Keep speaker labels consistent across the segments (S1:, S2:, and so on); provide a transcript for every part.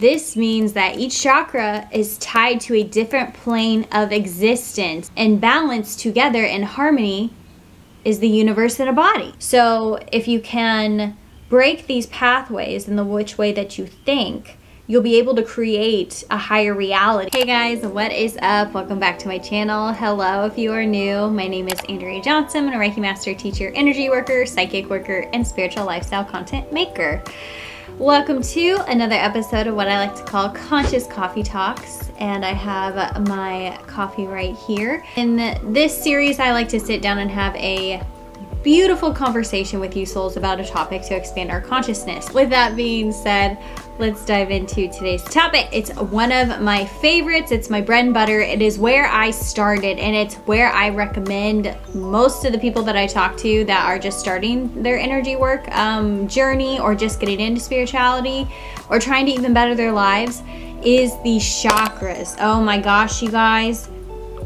S1: This means that each chakra is tied to a different plane of existence, and balanced together in harmony is the universe in a body. So if you can break these pathways in the which way that you think, you'll be able to create a higher reality. Hey guys, what is up? Welcome back to my channel. Hello if you are new. My name is Andrea Johnson. I'm a Reiki master, teacher, energy worker, psychic worker, and spiritual lifestyle content maker. Welcome to another episode of what I like to call Conscious Coffee Talks, and I have my coffee right here. In this series, I like to sit down and have a beautiful conversation with you souls about a topic to expand our consciousness. With that being said, let's dive into today's topic. It's one of my favorites. It's my bread and butter. It is where I started, and it's where I recommend most of the people that I talk to that are just starting their energy work journey, or just getting into spirituality, or trying to even better their lives, is the chakras. Oh my gosh, you guys.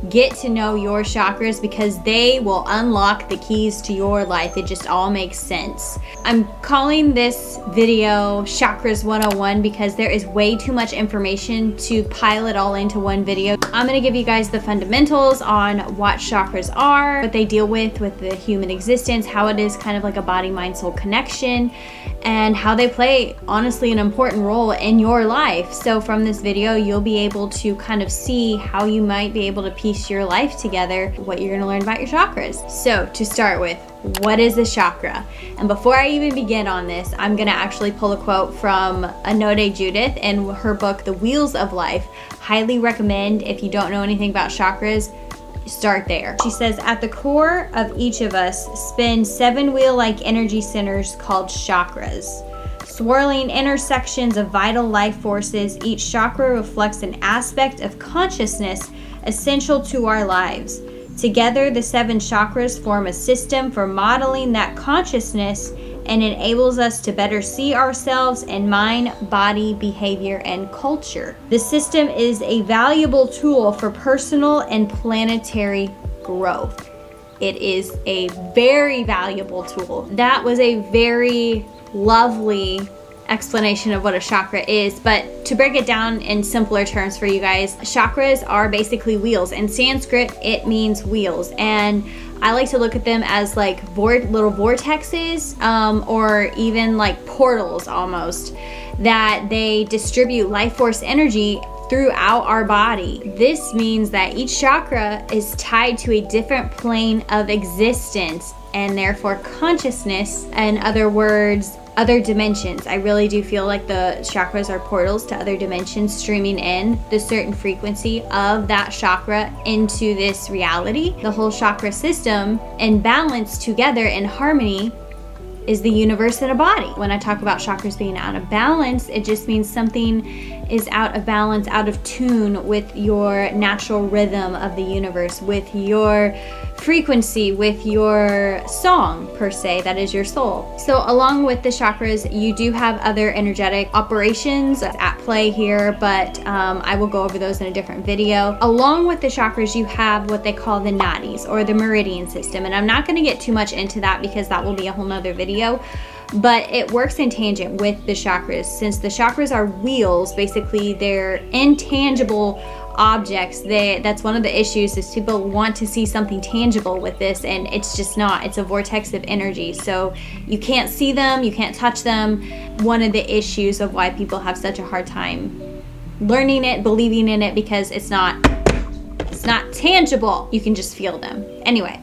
S1: Get to know your chakras because they will unlock the keys to your life. It just all makes sense. I'm calling this video Chakras 101 because there is way too much information to pile it all into one video. I'm going to give you guys the fundamentals on what chakras are, what they deal with the human existence, how it is kind of like a body, mind, soul connection, and how they play, honestly, an important role in your life. So from this video, you'll be able to kind of see how you might be able to piece your life together, what you're going to learn about your chakras. So to start with, what is a chakra? And before I even begin on this, I'm going to actually pull a quote from Anode Judith in her book, The Wheels of Life. Highly recommend, if you don't know anything about chakras, start there. She says, at the core of each of us spin 7 wheel-like energy centers called chakras. Swirling intersections of vital life forces, each chakra reflects an aspect of consciousness essential to our lives. Together, the 7 chakras form a system for modeling that consciousness and enables us to better see ourselves in mind, body, behavior, and culture. The system is a valuable tool for personal and planetary growth. It is a very valuable tool. That was a very lovely explanation of what a chakra is, but to break it down in simpler terms for you guys, chakras are basically wheels. In Sanskrit, it means wheels, and I like to look at them as like little vortexes, or even like portals almost, that they distribute life force energy throughout our body. This means that each chakra is tied to a different plane of existence, and therefore consciousness, in other words, other dimensions. I really do feel like the chakras are portals to other dimensions, streaming in the certain frequency of that chakra into this reality. The whole chakra system and balance together in harmony is the universe in a body. When I talk about chakras being out of balance, it just means something is out of balance, out of tune with your natural rhythm of the universe, with your frequency, with your song per se, that is your soul. So along with the chakras, you do have other energetic operations at play here, but I will go over those in a different video. Along with the chakras, you have what they call the nadis, or the meridian system, and I'm not going to get too much into that because that will be a whole nother video. But it works in tangent with the chakras. Since the chakras are wheels, basically they're intangible objects. That's one of the issues, is people want to see something tangible with this, and it's just not. It's a vortex of energy, so you can't see them, you can't touch them. One of the issues of why people have such a hard time learning it, believing in it, because it's not tangible. You can just feel them anyway.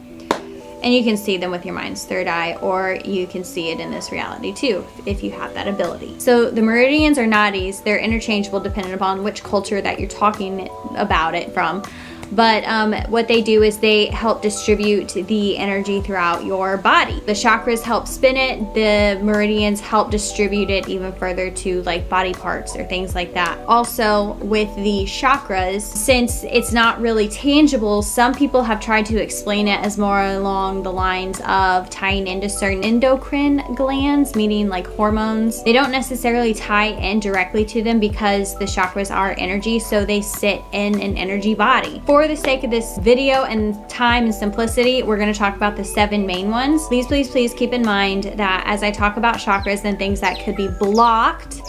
S1: And you can see them with your mind's third eye, or you can see it in this reality too, if you have that ability. So the meridians or nadis, they're interchangeable depending upon which culture that you're talking about it from. But what they do is they help distribute the energy throughout your body. The chakras help spin it. The meridians help distribute it even further to like body parts or things like that. Also with the chakras, since it's not really tangible, some people have tried to explain it as more along the lines of tying into certain endocrine glands, meaning like hormones. They don't necessarily tie in directly to them because the chakras are energy, so they sit in an energy body. For the sake of this video and time and simplicity, we're going to talk about the 7 main ones. Please keep in mind that as I talk about chakras and things that could be blocked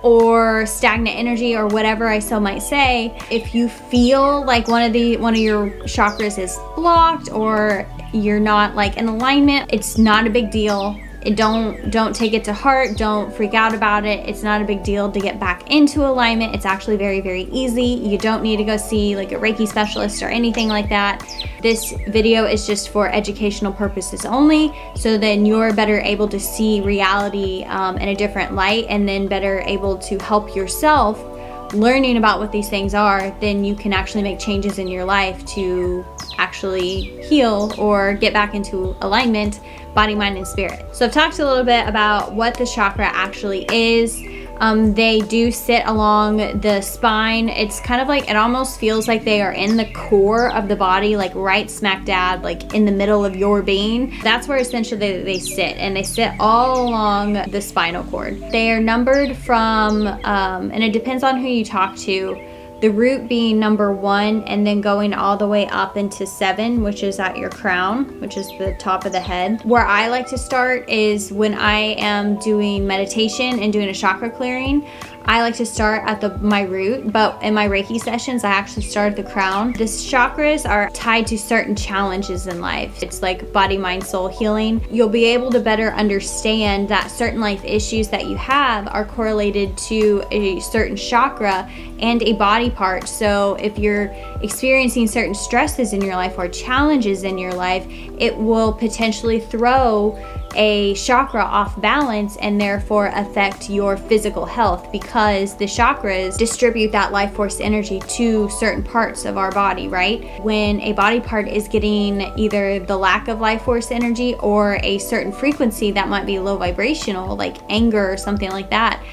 S1: or stagnant energy or whatever I so might say. If you feel like one of your chakras is blocked or you're not like in alignment, it's not a big deal. Don't take it to heart. Don't freak out about it. It's not a big deal to get back into alignment. It's actually very, very easy. You don't need to go see like a Reiki specialist or anything like that. This video is just for educational purposes only, so then you're better able to see reality in a different light, and then better able to help yourself learning about what these things are. Then you can actually make changes in your life to actually heal or get back into alignment, body, mind, and spirit. So I've talked a little bit about what the chakra actually is. They do sit along the spine. It's kind of like, it almost feels like they are in the core of the body, like right smack dab, like in the middle of your being. That's where essentially they sit, and they sit all along the spinal cord. They are numbered from, and it depends on who you talk to, the root being number 1 and then going all the way up into 7, which is at your crown, which is the top of the head. Where I like to start is when I am doing meditation and doing a chakra clearing. I like to start at my root, but in my Reiki sessions, I actually start at the crown. These chakras are tied to certain challenges in life. It's like body, mind, soul healing. You'll be able to better understand that certain life issues that you have are correlated to a certain chakra and a body part. So if you're experiencing certain stresses in your life or challenges in your life, it will potentially throw a chakra off balance and therefore affect your physical health, because the chakras distribute that life force energy to certain parts of our body, right? When a body part is getting either the lack of life force energy or a certain frequency that might be low vibrational, like anger or something like that,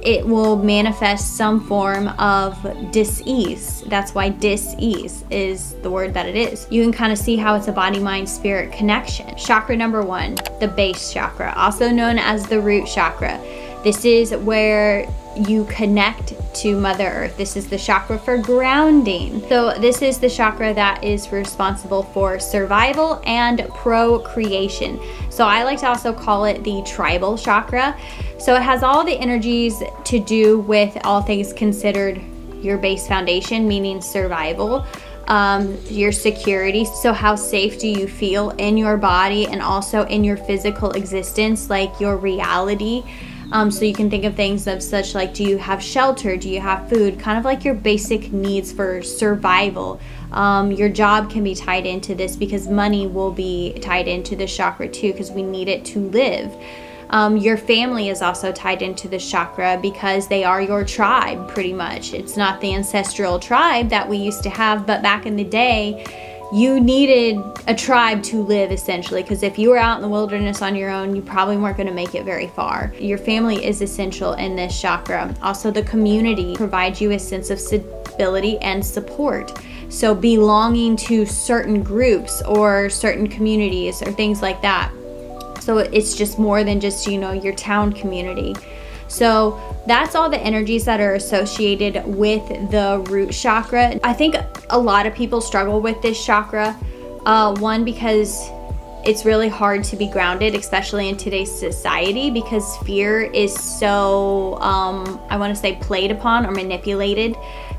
S1: it will manifest some form of dis-ease. That's why dis-ease is the word that it is. You can kind of see how it's a body, mind, spirit connection. Chakra number 1, the base chakra, also known as the root chakra. This is where you connect to Mother Earth. This is the chakra for grounding. So this is the chakra that is responsible for survival and procreation. So I like to also call it the tribal chakra. So it has all the energies to do with all things considered your base foundation, meaning survival, your security. So how safe do you feel in your body and also in your physical existence, like your reality. So you can think of things of such like, do you have shelter? Do you have food? Kind of like your basic needs for survival. Your job can be tied into this because money will be tied into this chakra too, because we need it to live. Your family is also tied into this chakra because they are your tribe pretty much. It's not the ancestral tribe that we used to have, but back in the day, you needed a tribe to live essentially, because if you were out in the wilderness on your own, you probably weren't going to make it very far. Your family is essential in this chakra. Also, the community provides you a sense of stability and support. So belonging to certain groups or certain communities or things like that. So it's just more than just, you know, your town community. So that's all the energies that are associated with the root chakra. I think a lot of people struggle with this chakra. One, because it's really hard to be grounded, especially in today's society, because fear is so, I want to say played upon or manipulated.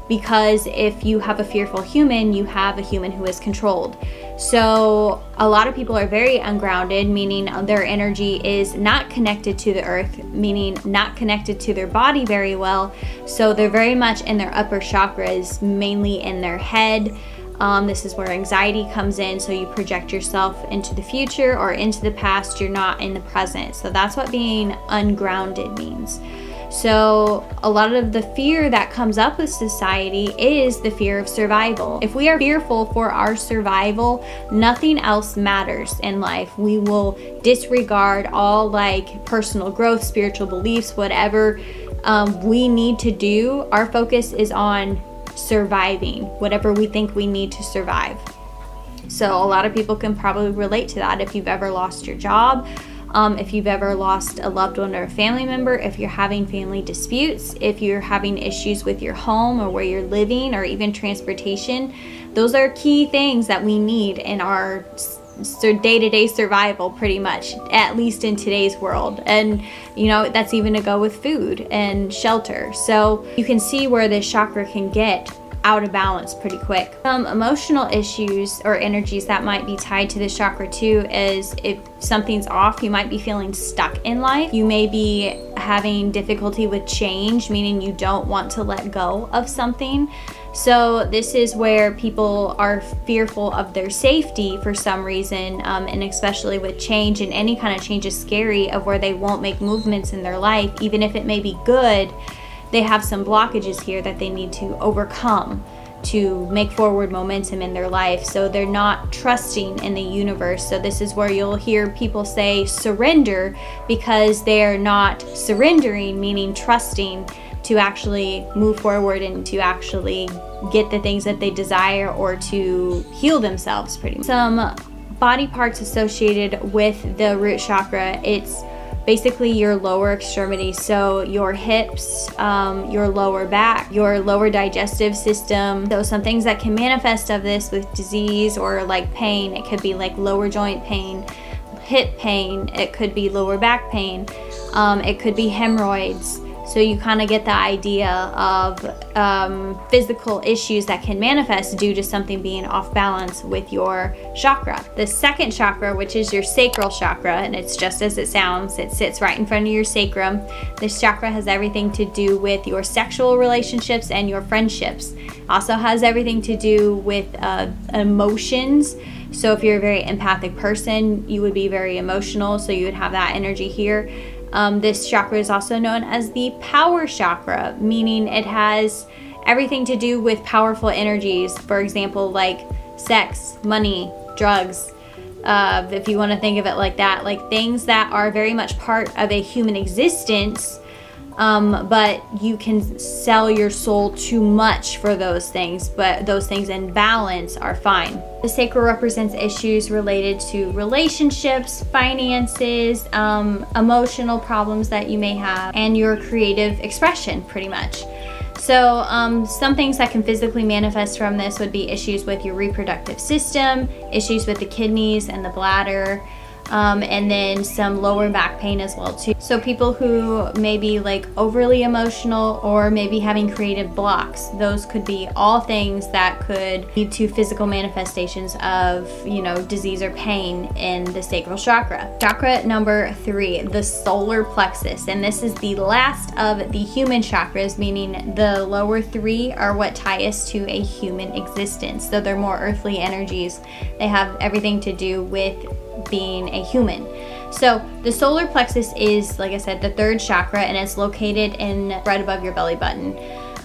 S1: Because if you have a fearful human, you have a human who is controlled. So a lot of people are very ungrounded, meaning their energy is not connected to the earth, meaning not connected to their body very well. So they're very much in their upper chakras, mainly in their head. This is where anxiety comes in. So you project yourself into the future or into the past. You're not in the present. So that's what being ungrounded means. So a lot of the fear that comes up with society is the fear of survival. If we are fearful for our survival, nothing else matters in life. We will disregard all like personal growth, spiritual beliefs, whatever we need to do. Our focus is on surviving, whatever we think we need to survive. So a lot of people can probably relate to that. If you've ever lost your job, if you've ever lost a loved one or a family member, if you're having family disputes, if you're having issues with your home or where you're living or even transportation, those are key things that we need in our day-to-day survival pretty much, at least in today's world. And you know, that's even to go with food and shelter. So you can see where this chakra can get out of balance pretty quick. Some emotional issues or energies that might be tied to this chakra too is if something's off, you might be feeling stuck in life. You may be having difficulty with change, meaning you don't want to let go of something. So this is where people are fearful of their safety for some reason, and especially with change, and any kind of change is scary, of where they won't make movements in their life. Even if it may be good, they have some blockages here that they need to overcome to make forward momentum in their life. So they're not trusting in the universe. So this is where you'll hear people say surrender, because they're not surrendering, meaning trusting to actually move forward and to actually get the things that they desire, or to heal themselves pretty much. Some body parts associated with the root chakra, it's basically your lower extremities. So your hips, your lower back, your lower digestive system. So some things that can manifest of this with disease or like pain, it could be like lower joint pain, hip pain, it could be lower back pain, it could be hemorrhoids. So you kind of get the idea of physical issues that can manifest due to something being off balance with your chakra. The second chakra, which is your sacral chakra, and it's just as it sounds, it sits right in front of your sacrum. This chakra has everything to do with your sexual relationships and your friendships. Also has everything to do with emotions. So if you're a very empathic person, you would be very emotional, so you would have that energy here. This chakra is also known as the power chakra, meaning it has everything to do with powerful energies. For example, like sex, money, drugs, if you want to think of it like that, like things that are very much part of a human existence, but you can sell your soul too much for those things, but those things in balance are fine. The sacral represents issues related to relationships, finances, emotional problems that you may have, and your creative expression pretty much. So some things that can physically manifest from this would be issues with your reproductive system, issues with the kidneys and the bladder, and then some lower back pain as well too. So people who may be like overly emotional or maybe having creative blocks, those could be all things that could lead to physical manifestations of, you know, disease or pain in the sacral chakra. Chakra number 3, the solar plexus, and this is the last of the human chakras, meaning the lower 3 are what tie us to a human existence. So they're more earthly energies. They have everything to do with being a human. So the solar plexus is, like I said, the 3rd chakra, and it's located right above your belly button.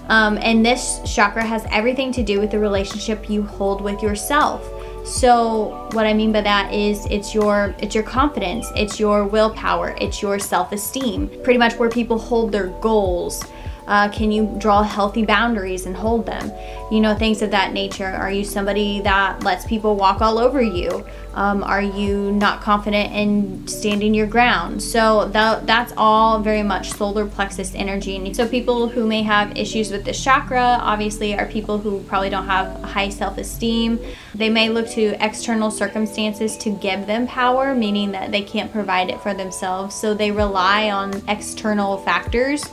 S1: And this chakra has everything to do with the relationship you hold with yourself. So what I mean by that is it's your confidence, it's your willpower, it's your self-esteem, pretty much where people hold their goals. Can you draw healthy boundaries and hold them? You know, things of that nature. Are you somebody that lets people walk all over you? Are you not confident in standing your ground? So that's all very much solar plexus energy. And so people who may have issues with this chakra, obviously, are people who probably don't have high self-esteem. They may look to external circumstances to give them power, meaning that they can't provide it for themselves. So they rely on external factors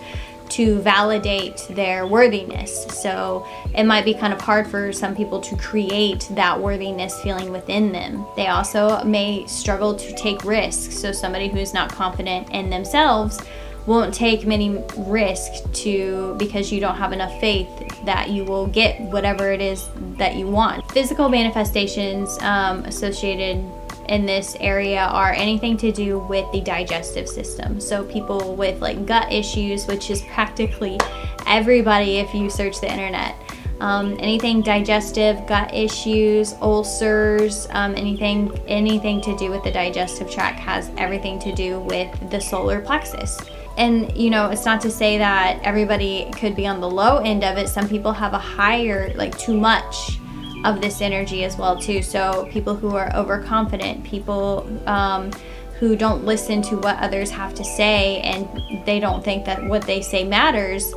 S1: to validate their worthiness. So it might be kind of hard for some people to create that worthiness feeling within them. They also may struggle to take risks. So somebody who's not confident in themselves won't take many risks because you don't have enough faith that you will get whatever it is that you want. Physical manifestations associated in this area are anything to do with the digestive system. So people with like gut issues, which is practically everybody if you search the internet. Anything digestive, gut issues, ulcers, anything to do with the digestive tract has everything to do with the solar plexus. And you know, it's not to say that everybody could be on the low end of it. Some people have a higher, like too much of this energy as well too. So people who are overconfident, people who don't listen to what others have to say, and they don't think that what they say matters.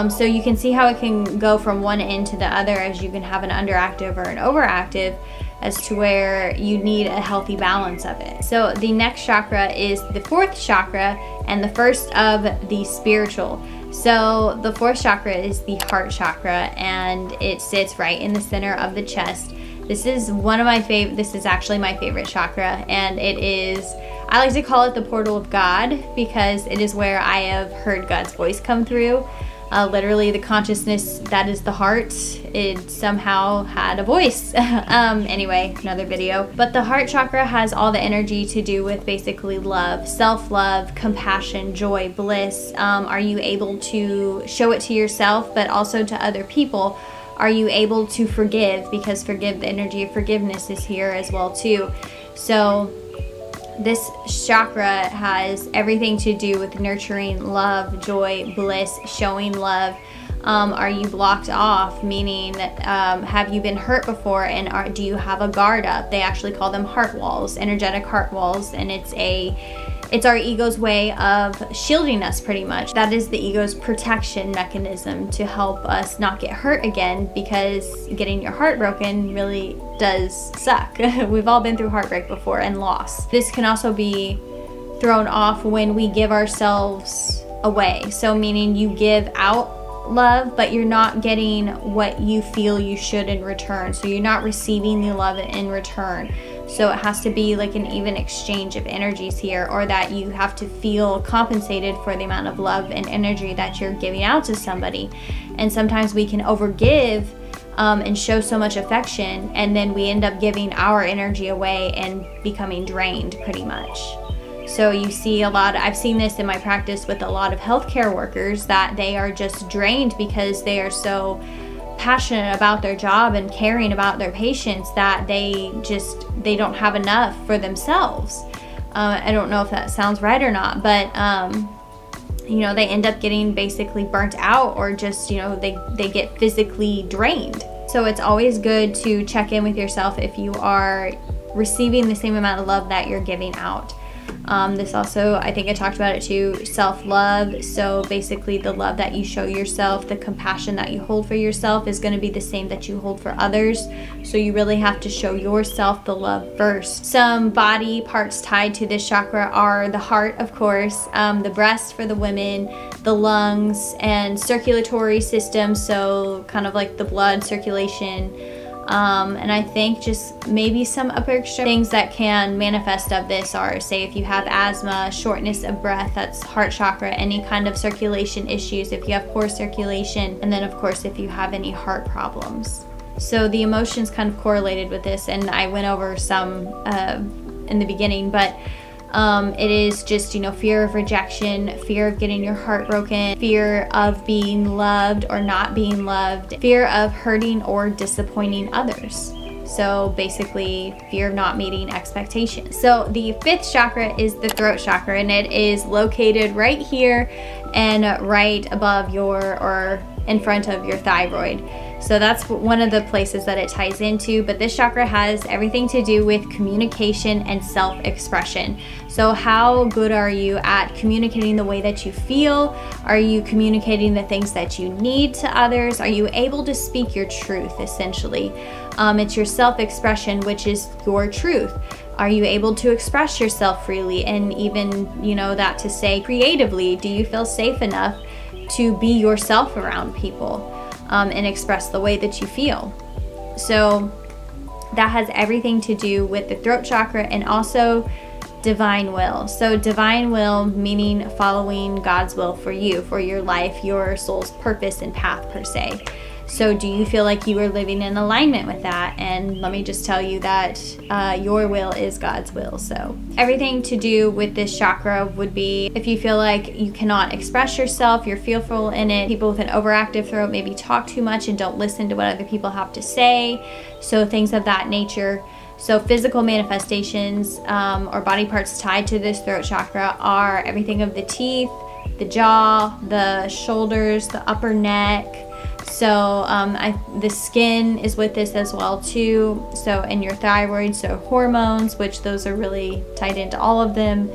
S1: So you can see how it can go from one end to the other, as you can have an underactive or an overactive. as to where you need a healthy balance of it. So the next chakra is the fourth chakra, and the first of the spiritual. So the fourth chakra is the heart chakra, and it sits right in the center of the chest. This is one of my favorite, this is actually my favorite chakra, and it is, I like to call it the portal of God, because it is where I have heard God's voice come through. Literally the consciousness that is the heart, it somehow had a voice. Anyway, another video. But the heart chakra has all the energy to do with basically love, self-love, compassion, joy, bliss. Are you able to show it to yourself, but also to other people? Are you able to forgive? Because the energy of forgiveness is here as well too. So this chakra has everything to do with nurturing love, joy, bliss, showing love. Are you blocked off? Meaning, have you been hurt before, and do you have a guard up? They actually call them heart walls, energetic heart walls, and it's our ego's way of shielding us pretty much. That is the ego's protection mechanism to help us not get hurt again, because getting your heart broken really does suck. We've all been through heartbreak before and loss. This can also be thrown off when we give ourselves away. So meaning you give out love, but you're not getting what you feel you should in return. So you're not receiving the love in return. So it has to be like an even exchange of energies here, or that you have to feel compensated for the amount of love and energy that you're giving out to somebody. And sometimes we can overgive and show so much affection, and then we end up giving our energy away and becoming drained pretty much. So you see a lot, I've seen this in my practice with a lot of healthcare workers, that they are just drained because they are so passionate about their job and caring about their patients that they don't have enough for themselves. I don't know if that sounds right or not, but you know, they end up getting basically burnt out, or just, you know, they get physically drained. So it's always good to check in with yourself if you are receiving the same amount of love that you're giving out. This also, I think I talked about it too, self-love. So basically the love that you show yourself, the compassion that you hold for yourself is going to be the same that you hold for others. So you really have to show yourself the love first. Some body parts tied to this chakra are the heart, of course, the breast for the women, the lungs, and circulatory system. So kind of like the blood circulation. And I think just maybe some upper extremity things that can manifest of this are, say, if you have asthma, shortness of breath, that's heart chakra, any kind of circulation issues, if you have poor circulation, and then of course if you have any heart problems. So the emotions kind of correlated with this, and I went over some in the beginning, but it is just, you know, fear of rejection, fear of getting your heart broken, fear of being loved or not being loved, fear of hurting or disappointing others. So basically fear of not meeting expectations. So the fifth chakra is the throat chakra, and it is located right here and right above or in front of your thyroid. So that's one of the places that it ties into, but this chakra has everything to do with communication and self-expression. So how good are you at communicating the way that you feel? Are you communicating the things that you need to others? Are you able to speak your truth, essentially? It's your self-expression, which is your truth. Are you able to express yourself freely, and even, you know, that to say creatively? Do you feel safe enough to be yourself around people? And express the way that you feel. So that has everything to do with the throat chakra, and also divine will. So divine will meaning following God's will for you, for your life, your soul's purpose and path per se. So do you feel like you are living in alignment with that? And let me just tell you that your will is God's will. So everything to do with this chakra would be if you feel like you cannot express yourself, you're fearful in it. People with an overactive throat maybe talk too much and don't listen to what other people have to say. So things of that nature. So physical manifestations or body parts tied to this throat chakra are everything of the teeth, the jaw, the shoulders, the upper neck. So the skin is with this as well too. So and your thyroid, so hormones, which those are really tied into all of them.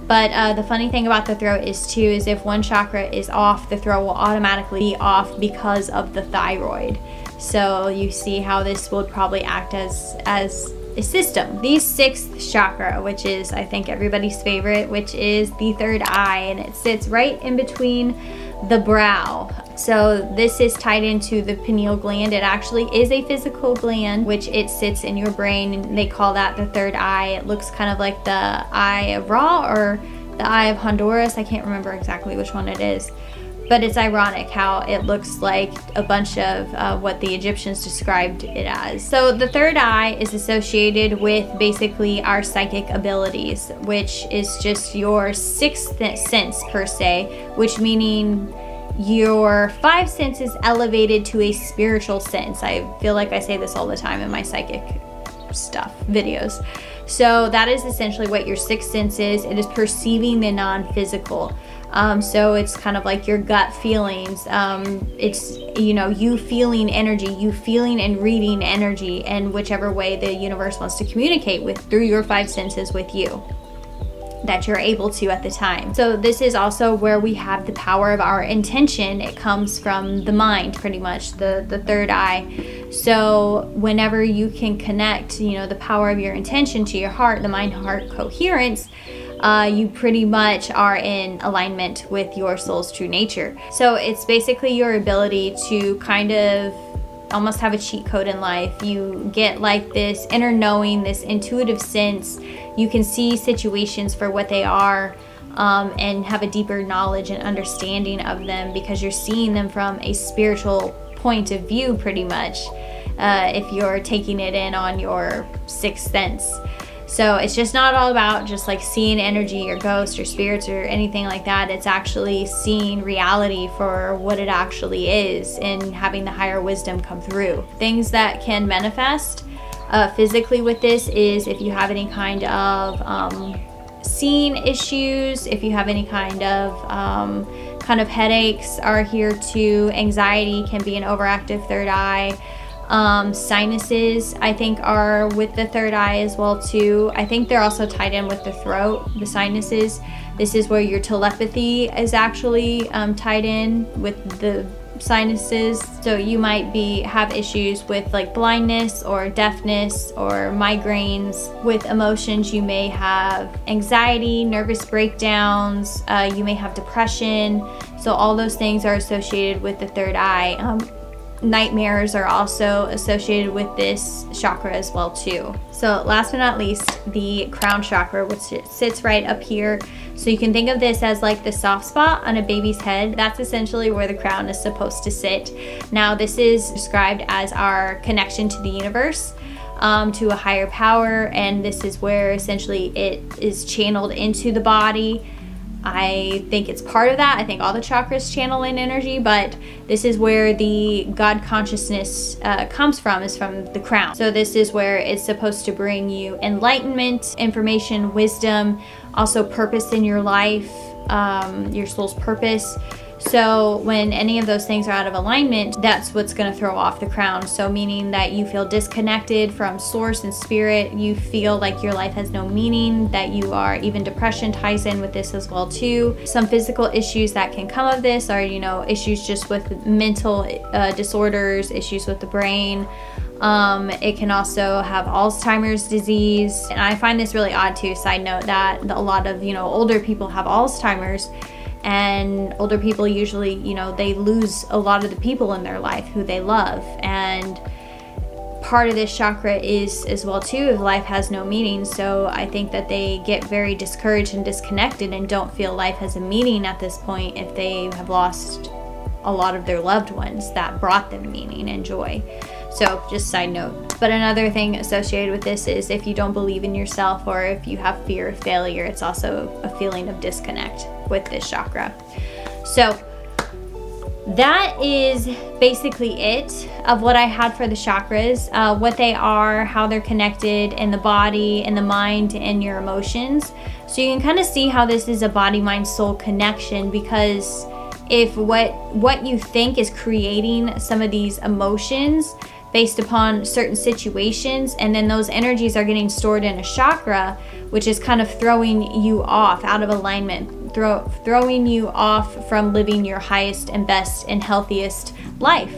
S1: But the funny thing about the throat is if one chakra is off, the throat will automatically be off because of the thyroid. So you see how this would probably act as a system. The sixth chakra, which is I think everybody's favorite, which is the third eye, and it sits right in between the brow. So this is tied into the pineal gland. It actually is a physical gland, which it sits in your brain, and they call that the third eye. It looks kind of like the Eye of Ra or the Eye of Honduras. I can't remember exactly which one it is. But it's ironic how it looks like a bunch of what the Egyptians described it as. So the third eye is associated with basically our psychic abilities, which is just your sixth sense per se, which meaning your five senses elevated to a spiritual sense. I feel like I say this all the time in my psychic stuff videos. So that is essentially what your sixth sense is. It is perceiving the non-physical. So it's kind of like your gut feelings. It's, you know, you feeling energy, you feeling and reading energy, and whichever way the universe wants to communicate with through your five senses with you that you're able to at the time. So this is also where we have the power of our intention. It comes from the mind, pretty much, the third eye. So whenever you can connect, you know, the power of your intention to your heart, the mind-heart coherence, you pretty much are in alignment with your soul's true nature. So it's basically your ability to kind of almost have a cheat code in life. You get like this inner knowing, this intuitive sense. You can see situations for what they are, and have a deeper knowledge and understanding of them because you're seeing them from a spiritual point of view, pretty much, if you're taking it in on your sixth sense. So it's just not all about just like seeing energy or ghosts or spirits or anything like that. It's actually seeing reality for what it actually is and having the higher wisdom come through. Things that can manifest physically with this is if you have any kind of seeing issues, if you have any kind of headaches are here too. Anxiety can be an overactive third eye. Sinuses, I think, are with the third eye as well too. I think they're also tied in with the throat, the sinuses. This is where your telepathy is actually tied in with the sinuses. So you might have issues with like blindness or deafness or migraines. With emotions, you may have anxiety, nervous breakdowns, you may have depression. So all those things are associated with the third eye. Nightmares are also associated with this chakra as well too. So last but not least, the crown chakra, which sits right up here. So you can think of this as like the soft spot on a baby's head. That's essentially where the crown is supposed to sit. Now this is described as our connection to the universe, to a higher power, and this is where essentially it is channeled into the body. I think it's part of that. I think all the chakras channel in energy, but this is where the God consciousness comes from, is from the crown. So this is where it's supposed to bring you enlightenment, information, wisdom, also purpose in your life, your soul's purpose. So when any of those things are out of alignment, that's what's going to throw off the crown. So meaning that you feel disconnected from source and spirit, you feel like your life has no meaning, that you are, even depression ties in with this as well too. Some physical issues that can come of this are, you know, issues just with mental disorders, issues with the brain. It can also have Alzheimer's disease. And I find this really odd too, side note, that a lot of, you know, older people have Alzheimer's. And older people usually, you know, they lose a lot of the people in their life who they love. And part of this chakra is as well too, if life has no meaning. So I think that they get very discouraged and disconnected and don't feel life has a meaning at this point if they have lost a lot of their loved ones that brought them meaning and joy. So just side note. But another thing associated with this is if you don't believe in yourself or if you have fear of failure, it's also a feeling of disconnect with this chakra. So that is basically it of what I had for the chakras, what they are, how they're connected in the body, in the mind, and your emotions. So you can kind of see how this is a body, mind, soul connection, because if what you think is creating some of these emotions, based upon certain situations, and then those energies are getting stored in a chakra, which is kind of throwing you off out of alignment, throwing you off from living your highest and best and healthiest life.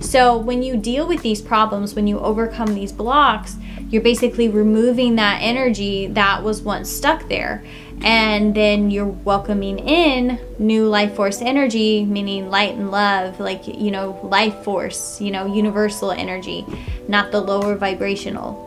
S1: So when you deal with these problems, when you overcome these blocks, you're basically removing that energy that was once stuck there. And then you're welcoming in new life force energy, meaning light and love, like, you know, life force, you know, universal energy, not the lower vibrational.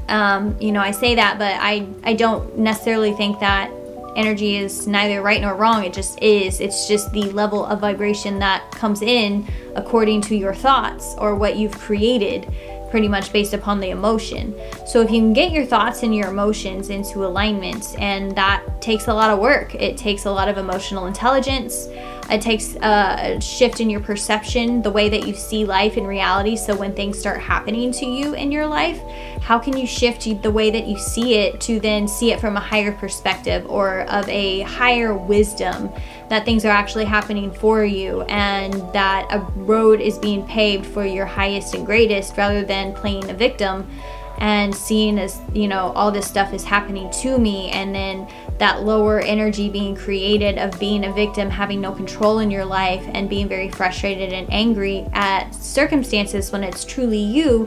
S1: You know, I say that, but I don't necessarily think that energy is neither right nor wrong. It just is. It's just the level of vibration that comes in according to your thoughts or what you've created, pretty much based upon the emotion. So if you can get your thoughts and your emotions into alignment, and that takes a lot of work. It takes a lot of emotional intelligence. It takes a shift in your perception, the way that you see life in reality. So when things start happening to you in your life, how can you shift the way that you see it to then see it from a higher perspective or of a higher wisdom, that things are actually happening for you and that a road is being paved for your highest and greatest, rather than playing a victim and seeing as, you know, all this stuff is happening to me, and then that lower energy being created of being a victim, having no control in your life, and being very frustrated and angry at circumstances, when it's truly you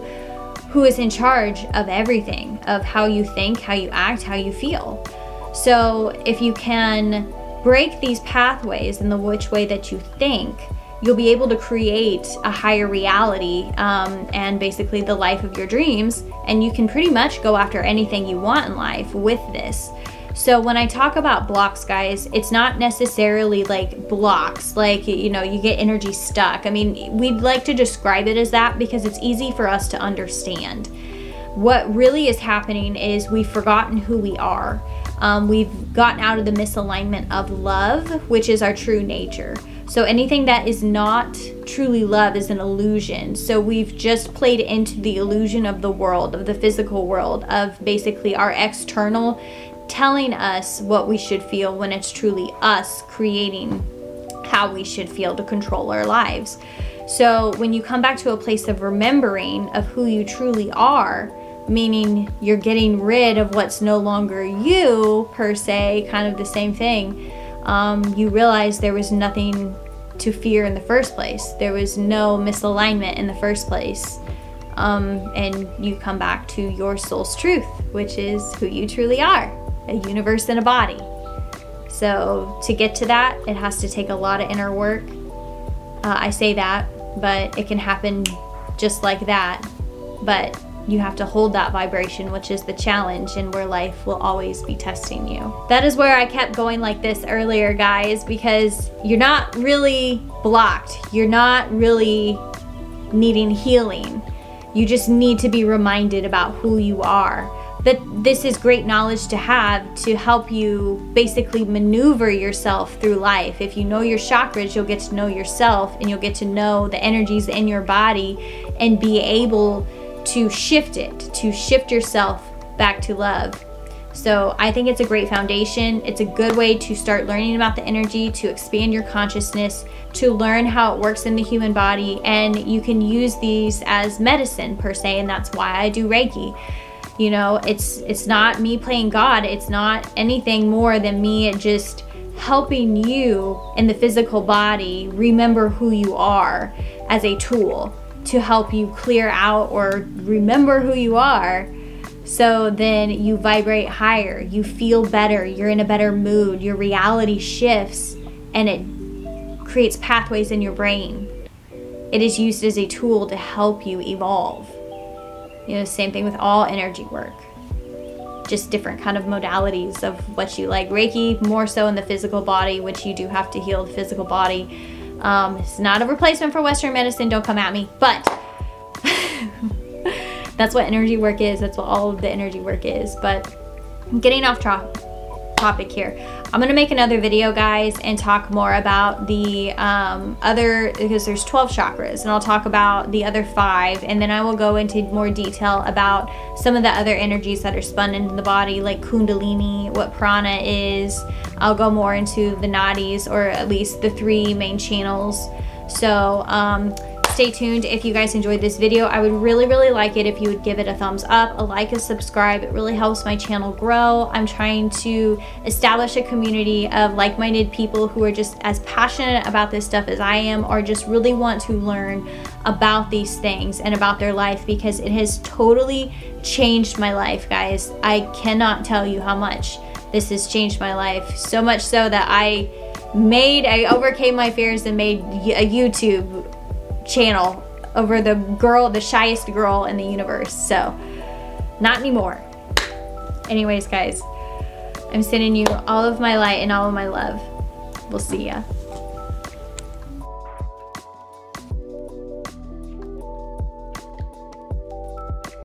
S1: who is in charge of everything, of how you think, how you act, how you feel. So if you can break these pathways in the which way that you think, you'll be able to create a higher reality, and basically the life of your dreams, and you can pretty much go after anything you want in life with this. So when I talk about blocks, guys, it's not necessarily like blocks, like, you know, you get energy stuck. I mean, we'd like to describe it as that because it's easy for us to understand. What really is happening is we've forgotten who we are. We've gotten out of the misalignment of love, which is our true nature. So anything that is not truly love is an illusion. So we've just played into the illusion of the world, of the physical world, of basically our external telling us what we should feel, when it's truly us creating how we should feel to control our lives. So when you come back to a place of remembering of who you truly are, meaning you're getting rid of what's no longer you per se, kind of the same thing, you realize there was nothing to fear in the first place. There was no misalignment in the first place. And you come back to your soul's truth, which is who you truly are, a universe in a body. So to get to that, it has to take a lot of inner work. I say that, but it can happen just like that. But you have to hold that vibration, which is the challenge, and where life will always be testing you. That is where I kept going like this earlier, guys, because you're not really blocked. You're not really needing healing. You just need to be reminded about who you are. That this is great knowledge to have to help you basically maneuver yourself through life. If you know your chakras, you'll get to know yourself, and you'll get to know the energies in your body and be able to shift it, to shift yourself back to love. So I think it's a great foundation. It's a good way to start learning about the energy, to expand your consciousness, to learn how it works in the human body, and you can use these as medicine per se, and that's why I do Reiki. You know, it's not me playing God. It's not anything more than me just helping you in the physical body remember who you are as a tool to help you clear out or remember who you are, so then you vibrate higher, you feel better, you're in a better mood, your reality shifts, and it creates pathways in your brain. It is used as a tool to help you evolve. You know, same thing with all energy work. Just different kind of modalities of what you like. Reiki, more so in the physical body, which you do have to heal the physical body. It's not a replacement for Western medicine, don't come at me, but that's what energy work is. That's what all of the energy work is. But I'm getting off topic here. I'm gonna make another video, guys, and talk more about the other, because there's 12 chakras, and I'll talk about the other 5, and then I will go into more detail about some of the other energies that are spun into the body, like Kundalini, what prana is. I'll go more into the nadis, or at least the 3 main channels. So stay tuned. If you guys enjoyed this video, I would really, really like it if you would give it a thumbs up, a like, a subscribe. It really helps my channel grow. I'm trying to establish a community of like-minded people who are just as passionate about this stuff as I am, or just really want to learn about these things and about their life, because it has totally changed my life, guys. I cannot tell you how much this has changed my life. So much so that I overcame my fears and made a YouTube channel over the shyest girl in the universe. So not anymore. Anyways, guys, I'm sending you all of my light and all of my love. We'll see ya.